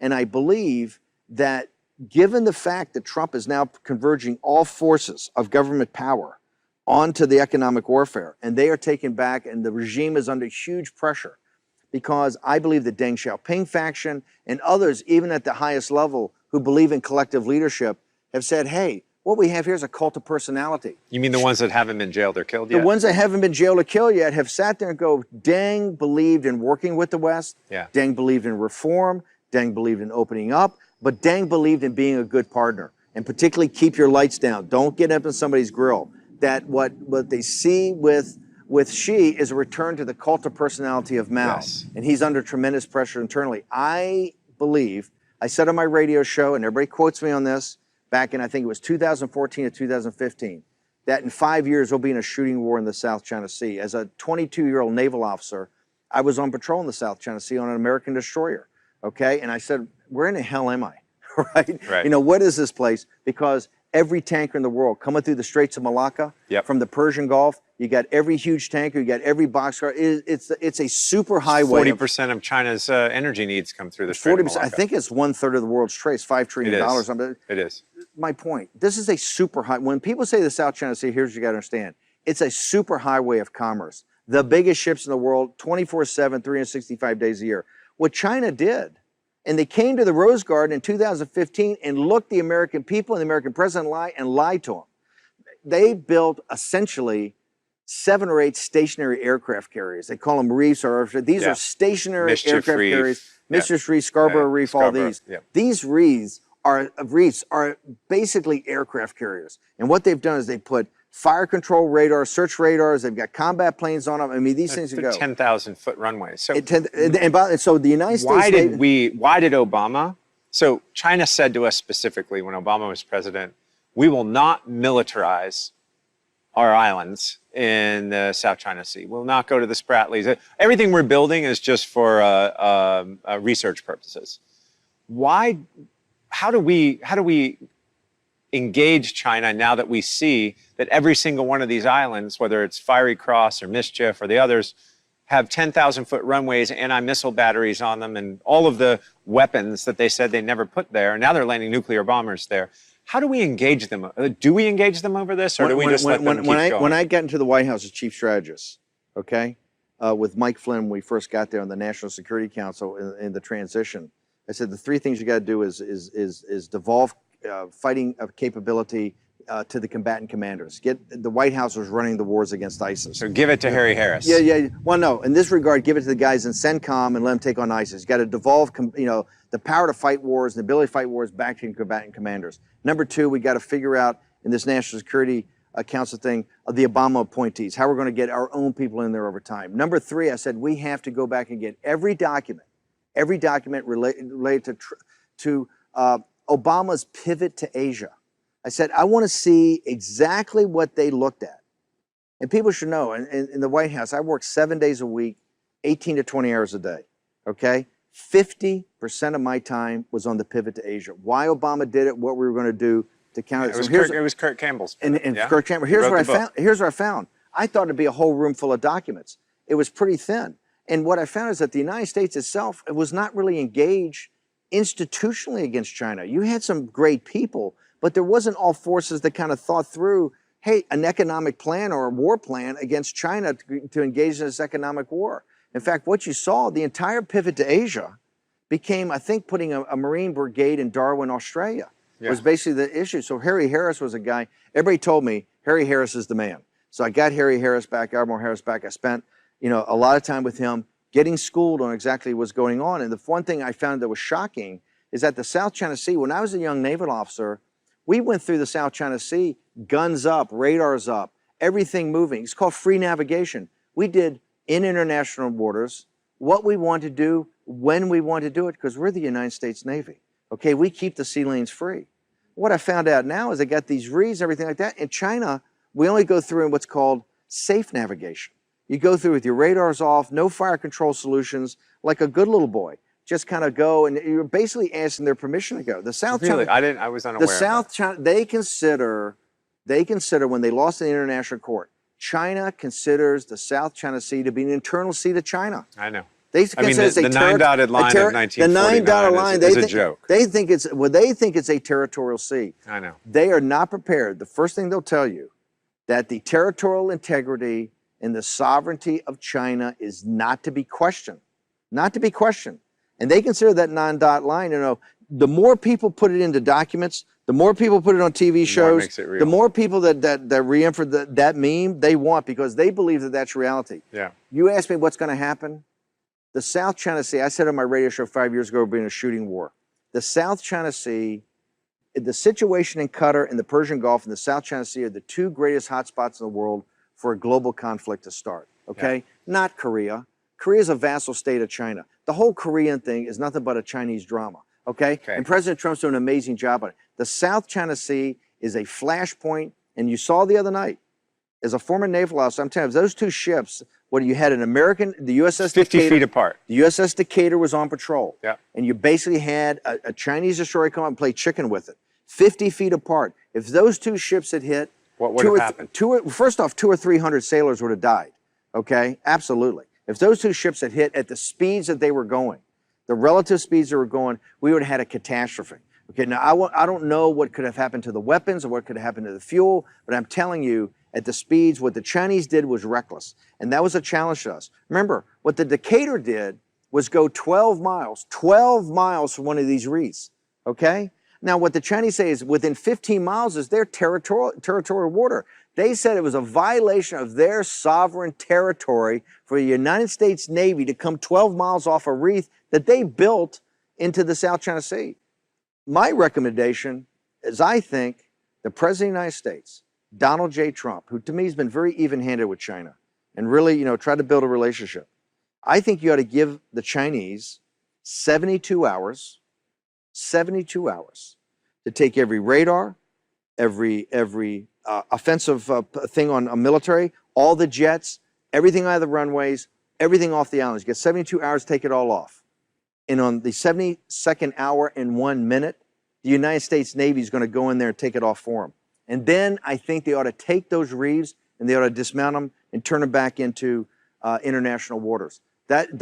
and I believe, that given the fact that Trump is now converging all forces of government power onto the economic warfare, and they are taken back, and the regime is under huge pressure, because I believe the Deng Xiaoping faction and others, even at the highest level, who believe in collective leadership, have said, hey, what we have here is a cult of personality. You mean the ones that haven't been jailed or killed yet? The ones that haven't been jailed or killed yet have sat there and go, Deng believed in working with the West. Yeah. Deng believed in reform. Deng believed in opening up. But Deng believed in being a good partner, and particularly keep your lights down. Don't get up in somebody's grill. That what they see with Xi is a return to the cult of personality of Mao. Yes. And he's under tremendous pressure internally. I believe, I said on my radio show, and everybody quotes me on this, back in, I think it was 2014 or 2015, that in 5 years we'll be in a shooting war in the South China Sea. As a 22-year-old naval officer, I was on patrol in the South China Sea on an American destroyer, okay? And I said, where in the hell am I, right? You know, what is this place? Because every tanker in the world coming through the Straits of Malacca, from the Persian Gulf, you got every huge tanker, you got every boxcar. It's a super highway. 40% of China's energy needs come through the Strait of Malacca. I think it's 1/3 of the world's trade. $5 trillion. It is. my point. This is a super high, when people say the South China Sea, here's what you got to understand. It's a super highway of commerce. The biggest ships in the world, 24/7, 365 days a year. What China did, and they came to the Rose Garden in 2015 and looked the American people and the American president lied to them. They built essentially 7 or 8 stationary aircraft carriers. They call them reefs, or these are stationary aircraft carriers. Mischief Reef, Scarborough Reef, all these. Yeah. These reefs are basically aircraft carriers. And what they've done is they put fire control radar, search radars. They've got combat planes on them. I mean, these things go 10,000-foot runways. So, so the United States. Why did Obama? So China said to us specifically when Obama was president, we will not militarize our islands in the South China Sea. We'll not go to the Spratlys. Everything we're building is just for research purposes. Why? How do we engage China now that we see that every single one of these islands, whether it's Fiery Cross or Mischief or the others, have 10,000-foot runways, anti-missile batteries on them, and all of the weapons that they said they never put there, and now they're landing nuclear bombers there. How do we engage them? Do we engage them over this, or do we just let them keep going? When I got into the White House as chief strategist, okay, with Mike Flynn, when we first got there on the National Security Council in the transition, I said the 3 things you got to do is devolve fighting capability to the combatant commanders. The White House was running the wars against ISIS. So give it to Harry Harris. Yeah. Well, no. In this regard, give it to the guys in CENTCOM and let them take on ISIS. You got to devolve, the power to fight wars and the ability to fight wars back to combatant commanders. Number 2, we got to figure out in this National Security Council thing the Obama appointees, how we're going to get our own people in there over time. Number 3, I said we have to go back and get every document related to Obama's pivot to Asia. I said, I want to see exactly what they looked at. And people should know, in the White House, I worked 7 days a week, 18 to 20 hours a day, okay? 50% of my time was on the pivot to Asia. Why Obama did it, what we were going to do to counter it. It was Kurt Campbell's. Kurt Campbell. Here's what I found. I thought it'd be a whole room full of documents. It was pretty thin. And what I found is that the United States itself, it was not really engaged institutionally against China. You had some great people, but there wasn't all forces that kind of thought through, hey, an economic plan or a war plan against China to engage in this economic war. In fact, what you saw, the entire pivot to Asia became, I think, putting a Marine brigade in Darwin, Australia, was basically the issue. So Harry Harris was a guy, everybody told me, Harry Harris is the man. So I got Harry Harris back, Admiral Harris back. I spent, a lot of time with him, getting schooled on exactly what's going on. And the one thing I found that was shocking is that the South China Sea, when I was a young naval officer, we went through the South China Sea, guns up, radars up, everything moving. It's called free navigation. We did in international waters what we want to do, when we want to do it, because we're the United States Navy. Okay, we keep the sea lanes free. What I found out now is they got these reeds, everything like that. In China, we only go through in what's called safe navigation. You go through with your radars off, no fire control solutions, like a good little boy. Just kind of go, and you're basically asking their permission to go. The South China, I was unaware. The South China, they consider when they lost in the international court, China considers the South China Sea to be an internal sea to China. I know. They consider the 9-dotted line of 1949 the 9-dotted line is a joke. They think it's a territorial sea. I know. They are not prepared. The first thing they'll tell you that the territorial integrity and the sovereignty of China is not to be questioned. Not to be questioned. And they consider that 9-dot line, the more people put it into documents, the more people put it on TV shows, the more people that re-infer that meme they want, because they believe that that's reality. Yeah. You ask me what's going to happen? The South China Sea, I said on my radio show 5 years ago, we're being a shooting war. The South China Sea, the situation in Qatar and the Persian Gulf and the South China Sea are the 2 greatest hotspots in the world for a global conflict to start, okay? Yeah. Not Korea. Korea is a vassal state of China. The whole Korean thing is nothing but a Chinese drama, okay? And President Trump's doing an amazing job on it. The South China Sea is a flashpoint, and you saw the other night, as a former naval officer, I'm telling you, those 2 ships, you had an American, the USS 50 Decatur, feet apart. The USS Decatur was on patrol. Yeah. And you basically had a Chinese destroyer come up and play chicken with it. 50 feet apart. If those 2 ships had hit, what would have happened? First off, 200 or 300 sailors would have died. Okay? Absolutely. If those 2 ships had hit at the speeds that they were going, the relative speeds they were going, we would have had a catastrophe. Okay, now I don't know what could have happened to the weapons or what could have happened to the fuel, but I'm telling you, at the speeds, what the Chinese did was reckless. And that was a challenge to us. Remember, what the Decatur did was go 12 miles from one of these reefs, okay? Now, what the Chinese say is within 15 miles is their territorial water. They said it was a violation of their sovereign territory for the United States Navy to come 12 miles off a reef that they built into the South China Sea. My recommendation is I think the President of the United States, Donald J. Trump, who to me has been very even-handed with China and really, tried to build a relationship. I think you ought to give the Chinese 72 hours to take every radar, every offensive thing on a military, all the jets, everything out of the runways, everything off the islands. You get 72 hours to take it all off. And on the 72nd hour and 1 minute, the United States Navy is going to go in there and take it off for them. And then I think they ought to take those reefs and they ought to dismount them and turn them back into international waters. They say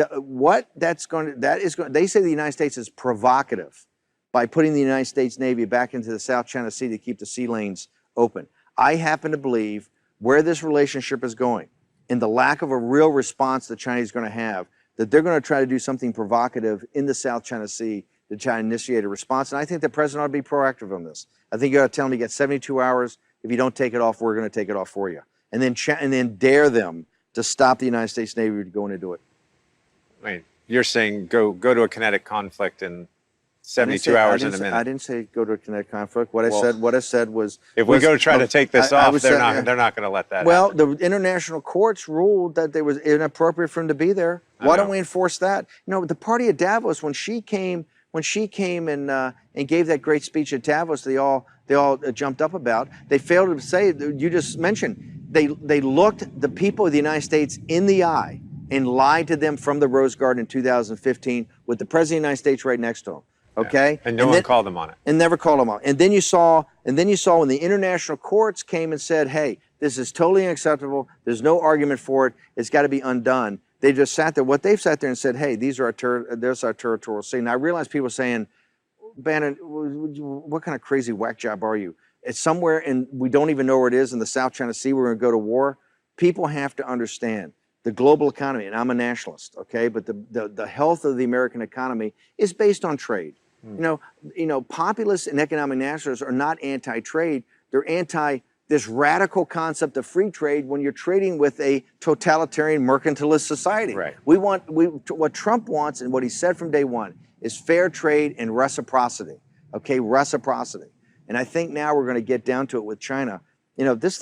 the United States is provocative by putting the United States Navy back into the South China Sea to keep the sea lanes open. I happen to believe where this relationship is going and the lack of a real response the Chinese are going to have, that they're going to try to do something provocative in the South China Sea to try to initiate a response. And I think the president ought to be proactive on this. I think you ought to tell them you get 72 hours. If you don't take it off, we're going to take it off for you. And then dare them to stop the United States Navy from going to do it. Wait, you're saying go to a kinetic conflict in 72 hours in a minute. I didn't say go to a kinetic conflict. What I said was if we go to try to take this off, they're not going to let that happen. Well, the international courts ruled that it was inappropriate for him to be there. Why don't we enforce that? The party at Davos, when she came and gave that great speech at Davos, they all jumped up about. They failed to say, you just mentioned, they looked the people of the United States in the eye and lied to them from the Rose Garden in 2015 with the President of the United States right next to them. Okay, yeah. And no one called them on it. And never called them on. And then you saw when the international courts came and said, "Hey, this is totally unacceptable. There's no argument for it. It's got to be undone." They just sat there. What they've sat there and said, "Hey, there's our territorial sea." Now I realize people saying, "Bannon, what kind of crazy whack job are you? It's somewhere and we don't even know where it is in the South China Sea. We're going to go to war." People have to understand the global economy, and I'm a nationalist, okay? But the health of the American economy is based on trade. Populists and economic nationalists are not anti-trade. They're anti this radical concept of free trade when you're trading with a totalitarian mercantilist society. Right. What Trump wants and what he said from day one is fair trade and reciprocity. Okay, reciprocity. And I think now we're going to get down to it with China. China's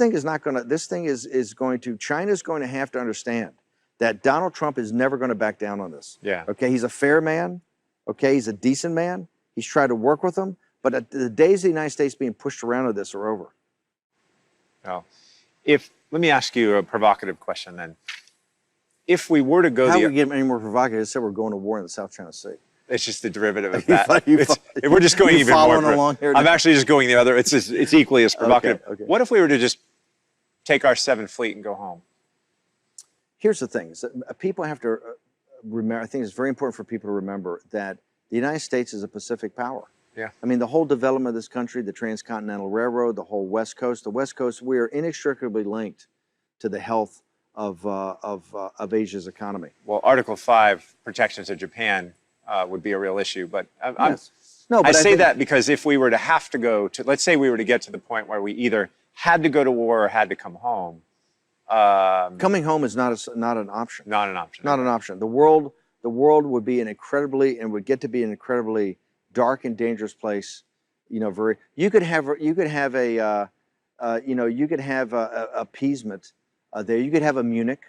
going to have to understand that Donald Trump is never going to back down on this. Yeah. Okay, he's a fair man. Okay, he's a decent man. He's tried to work with them, but the days of the United States being pushed around with this are over. Oh, let me ask you a provocative question then. If we were to go, how we get any more provocative? I said we're going to war in the South China Sea. It's just the derivative of that. We're just going even more. Along here I'm actually just going the other. It's equally as provocative. Okay. What if we were to just take our 7th Fleet and go home? Here's the thing: people have to remember. I think it's very important for people to remember that the United States is a Pacific power. Yeah. I mean, the whole development of this country, the Transcontinental Railroad, the whole West Coast, we are inextricably linked to the health of Asia's economy. Well, Article 5, protections of Japan, would be a real issue. But I say that because if we were to have to go to, let's say we were to get to the point where we either had to go to war or had to come home. Coming home is not an option. Not an option. Not an option. The world would be would get to be an incredibly dark and dangerous place. You could have appeasement there. You could have a Munich,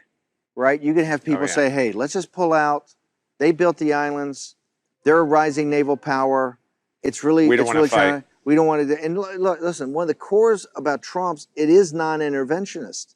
right? You could have people say, "Hey, let's just pull out. They built the islands. They're a rising naval power. We don't want to fight. We don't want to." And look, listen. One of the cores about Trump's, it is non-interventionist.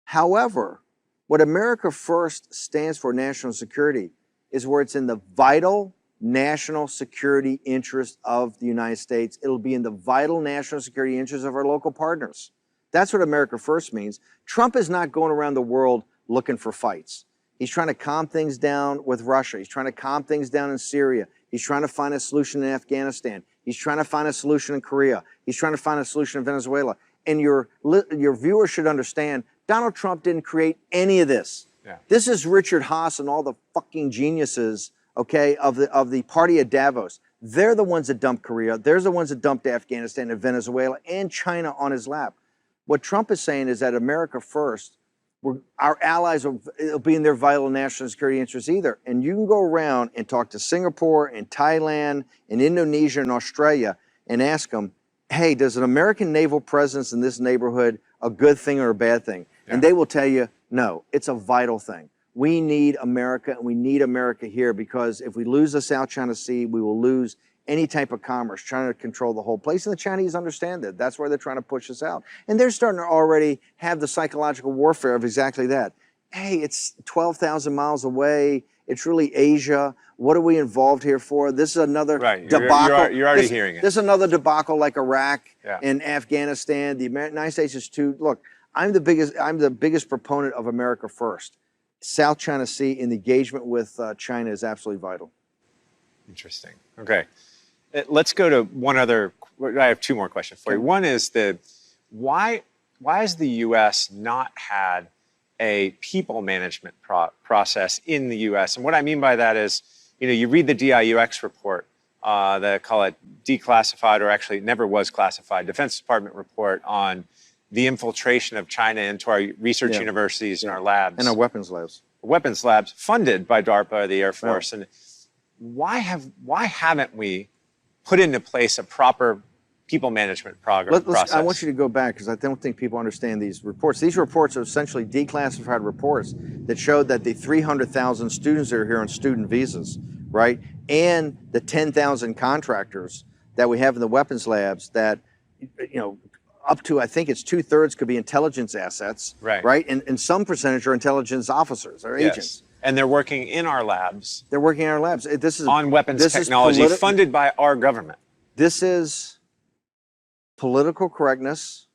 However, what America First stands for, national security, is where it's in the vital national security interest of the United States. It'll be in the vital national security interest of our local partners. That's what America First means. Trump is not going around the world looking for fights. He's trying to calm things down with Russia. He's trying to calm things down in Syria. He's trying to find a solution in Afghanistan. He's trying to find a solution in Korea. He's trying to find a solution in Venezuela. And your viewers should understand, Donald Trump didn't create any of this. Yeah. This is Richard Haas and all the fucking geniuses, okay, of the party at Davos. They're the ones that dumped Korea. They're the ones that dumped Afghanistan and Venezuela and China on his lap. What Trump is saying is that America first, our allies will be in their vital national security interests either. And you can go around and talk to Singapore and Thailand and Indonesia and Australia and ask them, hey, does an American naval presence in this neighborhood a good thing or a bad thing? Yeah. And they will tell you, no, it's a vital thing. We need America, and we need America here, because if we lose the South China Sea, we will lose any type of commerce, trying to control the whole place. And the Chinese understand that. That's why they're trying to push us out. And they're starting to already have the psychological warfare of exactly that. Hey, it's 12,000 miles away. It's really Asia. What are we involved here for? This is another debacle. You're already hearing it. This is another debacle like Iraq yeah. and Afghanistan. The United States is too. Look, I'm the biggest proponent of America first. South China Sea and the engagement with China is absolutely vital. Interesting. Okay. Let's go to one other. I have two more questions for you. One is why has the U.S. not had a people management process in the U.S.? And what I mean by that is, you read the DIUX report, they call it declassified, or actually never was classified, Defense Department report on the infiltration of China into our research universities and our labs. And our weapons labs. Weapons labs funded by DARPA, the Air Force. And why haven't we put into place a proper people management process? I want you to go back, because I don't think people understand these reports. These reports are essentially declassified reports that showed that the 300,000 students that are here on student visas, right, and the 10,000 contractors that we have in the weapons labs that, up to, I think it's 2/3 could be intelligence assets, right? And some percentage are intelligence officers or agents. And they're working in our labs. They're working in our labs. This is on weapons technology funded by our government. This is political correctness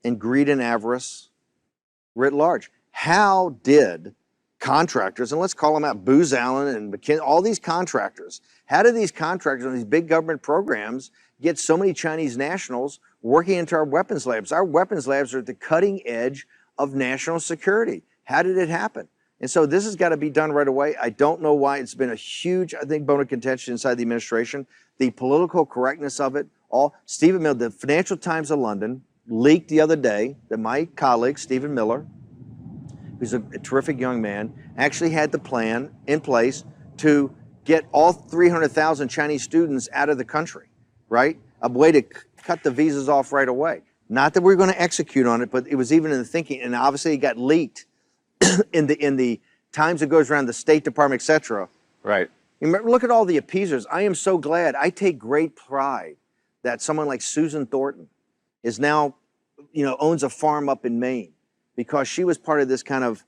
and greed and avarice writ large. How did contractors, and let's call them out, Booz Allen and McKinsey, all these contractors, how did these contractors on these big government programs get so many Chinese nationals working into our weapons labs? Our weapons labs are at the cutting edge of national security. How did it happen? And so this has got to be done right away. I don't know why it's been a huge, I think, bone of contention inside the administration. The political correctness of it all. Stephen Miller, the Financial Times of London, leaked the other day that my colleague, Stephen Miller, who's a terrific young man, actually had the plan in place to get all 300,000 Chinese students out of the country, right? A way to cut the visas off right away. Not that we're going to execute on it, but it was even in the thinking, and obviously it got leaked in the times it goes around the State Department, et cetera. Right. Look at all the appeasers. I am so glad. I take great pride that someone like Susan Thornton is now, owns a farm up in Maine, because she was part of this kind of,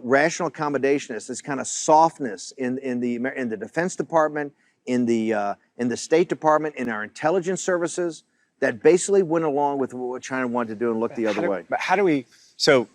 rational accommodationist, this kind of softness in the Defense Department, in the State Department, in our intelligence services, that basically went along with what China wanted to do and looked the other way. But how do we? So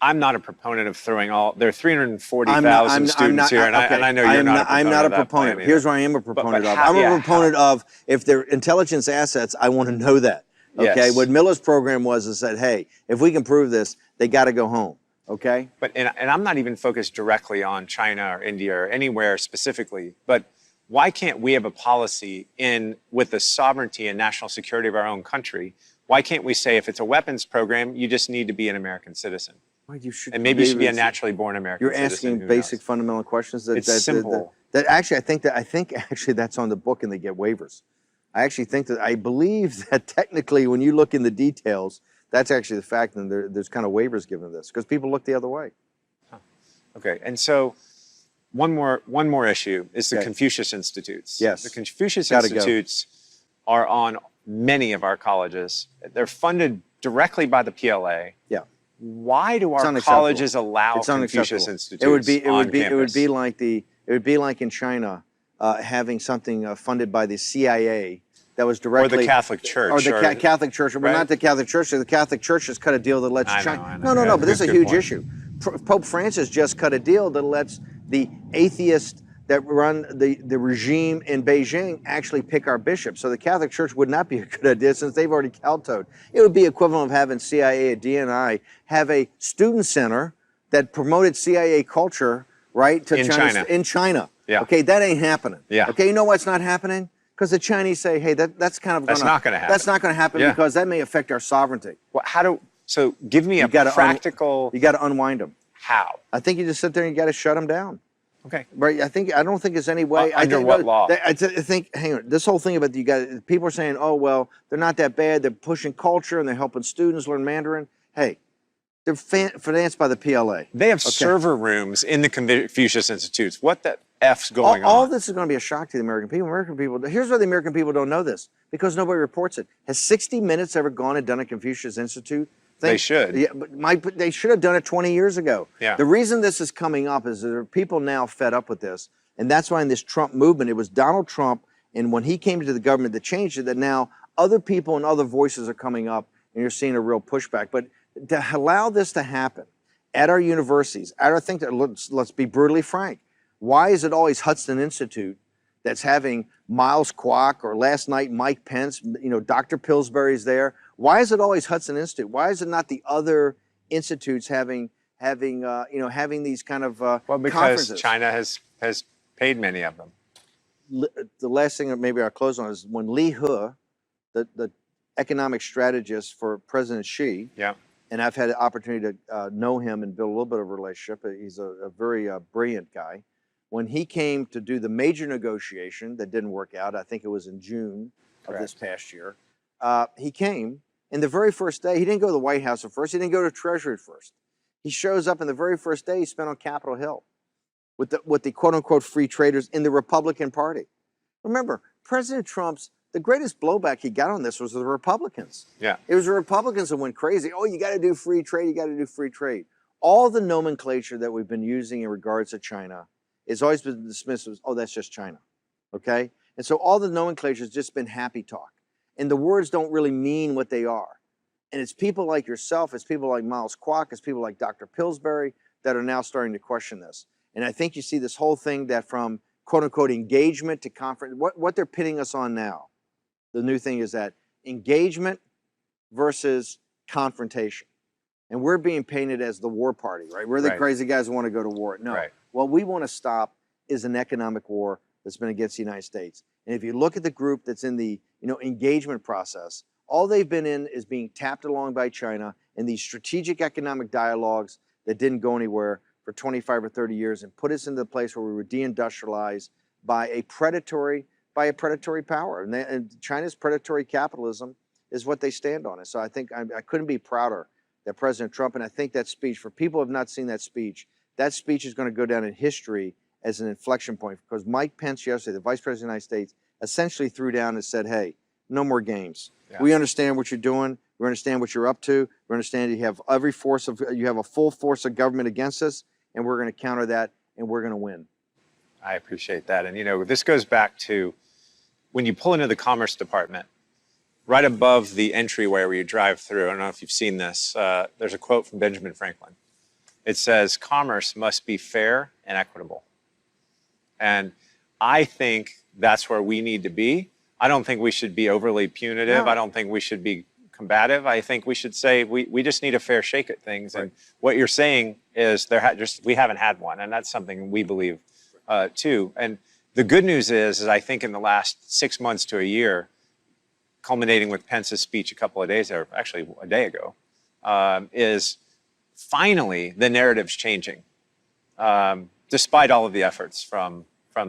I'm not a proponent of throwing there are 340,000 students here, and I know you're not a proponent. I'm not a proponent. Here's what I am a proponent of. I'm a proponent of, if they're intelligence assets, I want to know that. Okay. Yes. What Miller's program was is said, hey, if we can prove this, they got to go home. Okay. But and I'm not even focused directly on China or India or anywhere specifically, but why can't we have a policy with the sovereignty and national security of our own country? Why can't we say, if it's a weapons program, you just need to be an American citizen? Well, and maybe you should be a naturally born American citizen. You're asking basic fundamental questions. It's simple. I think that's on the book, and they get waivers. I believe that technically, when you look in the details, that's actually the fact, and there's kind of waivers given to this, because people look the other way. Huh. Okay, and so one more issue is the Confucius Institutes. Yes. The Confucius Institutes are on many of our colleges. They're funded directly by the PLA. Yeah. Why do our colleges allow Confucius Institutes on campus? It would be like in China, having something funded by the CIA that was directly, or the Catholic Church, or the Catholic Church. Well, not the Catholic Church. The Catholic Church has cut a deal that lets China. No. But this is a huge issue. Pope Francis just cut a deal that lets the atheist that run the regime in Beijing actually pick our bishops. So the Catholic Church would not be a good idea since they've already kowtowed. It would be equivalent of having CIA or DNI have a student center that promoted CIA culture, right, to China. In China. Yeah. Okay, that ain't happening. Yeah. Okay, you know why it's not happening? Because the Chinese say, hey, that's kind of that's not going to happen. That's not going to happen Yeah. because that may affect our sovereignty. Well, so give me a practical. You got to unwind them. How? I think you just sit there and you got to shut them down. Okay. Right. I don't think there's any way. Under what law? I think. Hang on. This whole thing about people are saying, oh well, they're not that bad. They're pushing culture and they're helping students learn Mandarin. Hey, they're financed by the PLA. They have server rooms in the Confucius Institutes. What the F's going on? All this is going to be a shock to the American people. Here's why the American people don't know this, because nobody reports it. Has 60 Minutes ever gone and done a Confucius Institute? They should. Yeah, but they should have done it 20 years ago. Yeah. The reason this is coming up is there are people now fed up with this. And that's why in this Trump movement, it was Donald Trump, and when he came to the government that changed it, that now other people and other voices are coming up, and you're seeing a real pushback. But to allow this to happen at our universities, let's be brutally frank. Why is it always Hudson Institute that's having Miles Kwok, or last night Mike Pence, Dr. Pillsbury's there? Why is it always Hudson Institute? Why is it not the other institutes having these kind of well, because conferences? China has paid many of them. The last thing that maybe I'll close on is when Li He, the economic strategist for President Xi, yeah, and I've had the opportunity to know him and build a little bit of a relationship. He's a very brilliant guy. When he came to do the major negotiation that didn't work out, I think it was in June of this past year, he came, and the very first day, he didn't go to the White House at first, he didn't go to Treasury at first. He shows up, and the very first day he spent on Capitol Hill with the quote-unquote free traders in the Republican Party. Remember, President Trump's, the greatest blowback he got on this was the Republicans. Yeah. It was the Republicans that went crazy. Oh, you got to do free trade, you got to do free trade. All the nomenclature that we've been using in regards to China has always been dismissed as, oh, that's just China, okay? And so all the nomenclature has just been happy talk. And the words don't really mean what they are. And it's people like yourself, it's people like Miles Kwok, it's people like Dr. Pillsbury that are now starting to question this. And I think you see this whole thing that from quote-unquote engagement to conference, what they're pitting us on now, the new thing is that engagement versus confrontation. And we're being painted as the war party, right? We're the crazy guys who want to go to war. No, what we want to stop is an economic war that's been against the United States. And if you look at the group that's in the engagement process, all they've been in is being tapped along by China in these strategic economic dialogues that didn't go anywhere for 25 or 30 years and put us into the place where we were deindustrialized by a predatory power. And China's predatory capitalism is what they stand on. And so I think I couldn't be prouder that President Trump, and I think that speech, for people who have not seen that speech is going to go down in history as an inflection point, because Mike Pence yesterday, the Vice President of the United States, essentially threw down and said, hey, no more games. Yeah. We understand what you're doing. We understand what you're up to. We understand you have you have a full force of government against us, and we're going to counter that, and we're going to win. I appreciate that. And, this goes back to when you pull into the Commerce Department, right above the entryway where you drive through, I don't know if you've seen this, there's a quote from Benjamin Franklin. It says, commerce must be fair and equitable. And I think that's where we need to be. I don't think we should be overly punitive. No. I don't think we should be combative. I think we should say we just need a fair shake at things. Right. And what you're saying is we haven't had one, and that's something we believe too. And the good news is I think in the last 6 months to a year, culminating with Pence's speech a couple of days, or actually a day ago, is finally the narrative's changing, despite all of the efforts from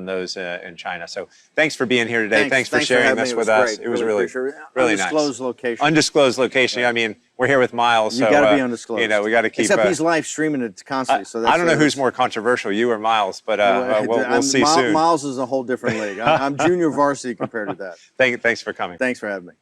those in China. So thanks for being here today. Thanks for sharing this with us. It was really nice. Undisclosed location. Undisclosed location. Yeah. I mean, we're here with Miles. You got to be undisclosed. We got to keep. Except he's live streaming it constantly. So that's I don't know who's more controversial, you or Miles, but we'll see soon. Miles is a whole different league. I'm junior varsity compared to that. Thanks for coming. Thanks for having me.